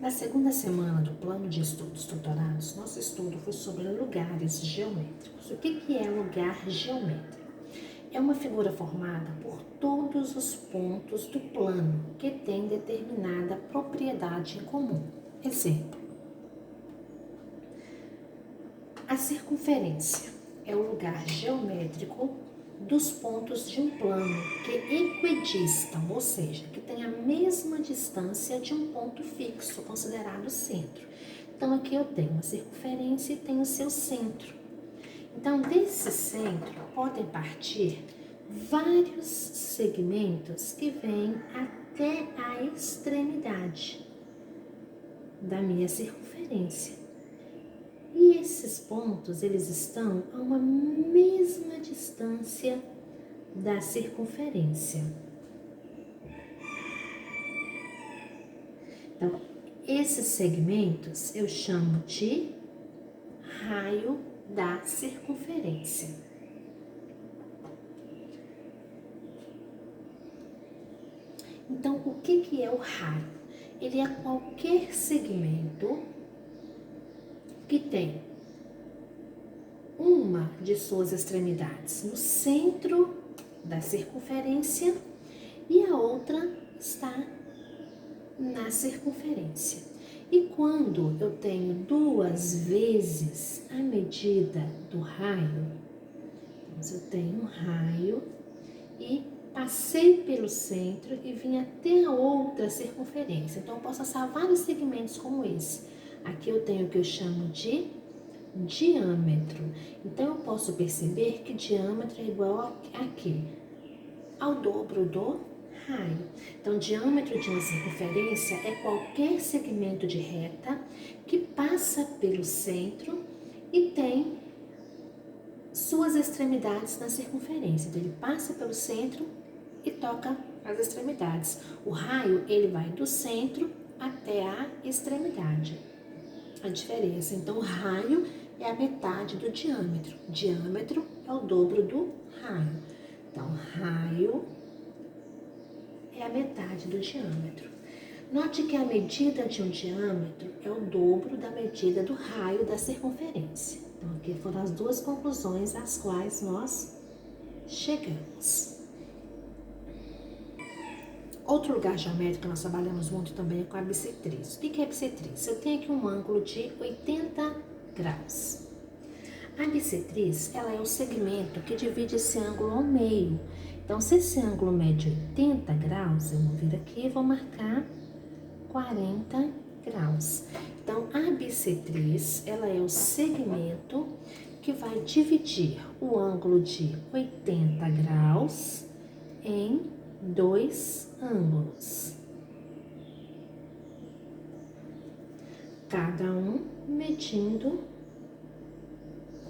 Na segunda semana do plano de estudos tutorados, nosso estudo foi sobre lugares geométricos. O que é lugar geométrico? É uma figura formada por todos os pontos do plano que tem determinada propriedade em comum. Exemplo: a circunferência é o lugar geométrico dos pontos de um plano que equidistam, ou seja, que tem a mesma distância de um ponto fixo, considerado centro. Então, aqui eu tenho uma circunferência e tenho o seu centro. Então, desse centro podem partir vários segmentos que vêm até a extremidade da minha circunferência. E esses pontos, eles estão a uma mesma distância da circunferência. Então, esses segmentos eu chamo de raio da circunferência. Então, o que é o raio? Ele é qualquer segmento que tem uma de suas extremidades no centro da circunferência e a outra está na circunferência. E quando eu tenho duas vezes a medida do raio, então, se eu tenho um raio e passei pelo centro e vim até a outra circunferência, então eu posso achar vários segmentos como esse. Aqui eu tenho o que eu chamo de diâmetro. Então, eu posso perceber que diâmetro é igual aqui, ao dobro do raio. Então, diâmetro de uma circunferência é qualquer segmento de reta que passa pelo centro e tem suas extremidades na circunferência. Então, ele passa pelo centro e toca as extremidades. O raio, ele vai do centro até a extremidade. A diferença, então, o raio é a metade do diâmetro. Diâmetro é o dobro do raio. Então, raio é a metade do diâmetro. Note que a medida de um diâmetro é o dobro da medida do raio da circunferência. Então, aqui foram as duas conclusões às quais nós chegamos. Outro lugar geométrico que nós trabalhamos muito também é com a bissetriz. O que é bissetriz? Eu tenho aqui um ângulo de 80 graus. A bissetriz, ela é o segmento que divide esse ângulo ao meio. Então, se esse ângulo mede 80 graus, eu vou vir aqui e vou marcar 40 graus. Então, a bissetriz, ela é o segmento que vai dividir o ângulo de 80 graus em dois ângulos, cada um medindo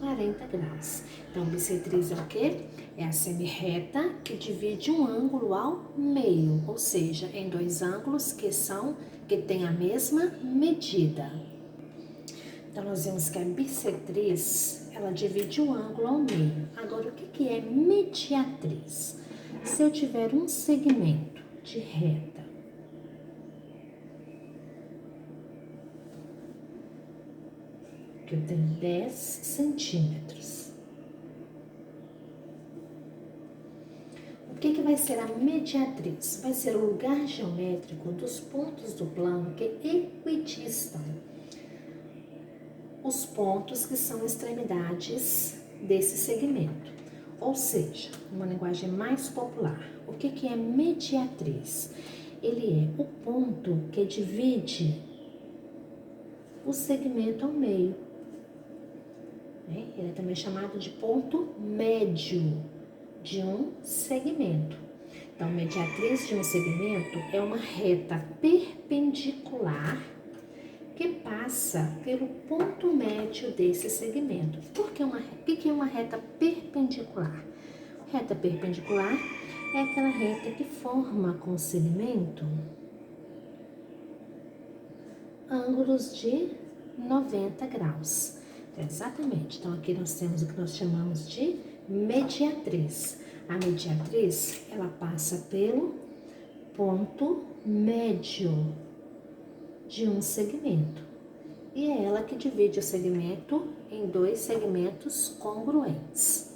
40 graus. Então, bissetriz é o quê? É a semirreta que divide um ângulo ao meio, ou seja, em dois ângulos que têm a mesma medida. Então, nós vimos que a bissetriz, ela divide o ângulo ao meio. Agora, o que é mediatriz? Se eu tiver um segmento de reta que eu tenho 10 centímetros, o que vai ser a mediatriz? Vai ser o lugar geométrico dos pontos do plano que equidistam os pontos que são extremidades desse segmento. Ou seja, uma linguagem mais popular, o que é mediatriz? Ele é o ponto que divide o segmento ao meio. Ele é também chamado de ponto médio de um segmento. Então, mediatriz de um segmento é uma reta perpendicular que passa pelo ponto médio desse segmento. O que é uma reta perpendicular? Reta perpendicular é aquela reta que forma com o segmento ângulos de 90 graus. Exatamente. Então, aqui nós temos o que nós chamamos de mediatriz. A mediatriz, ela passa pelo ponto médio de um segmento. E é ela que divide o segmento em dois segmentos congruentes.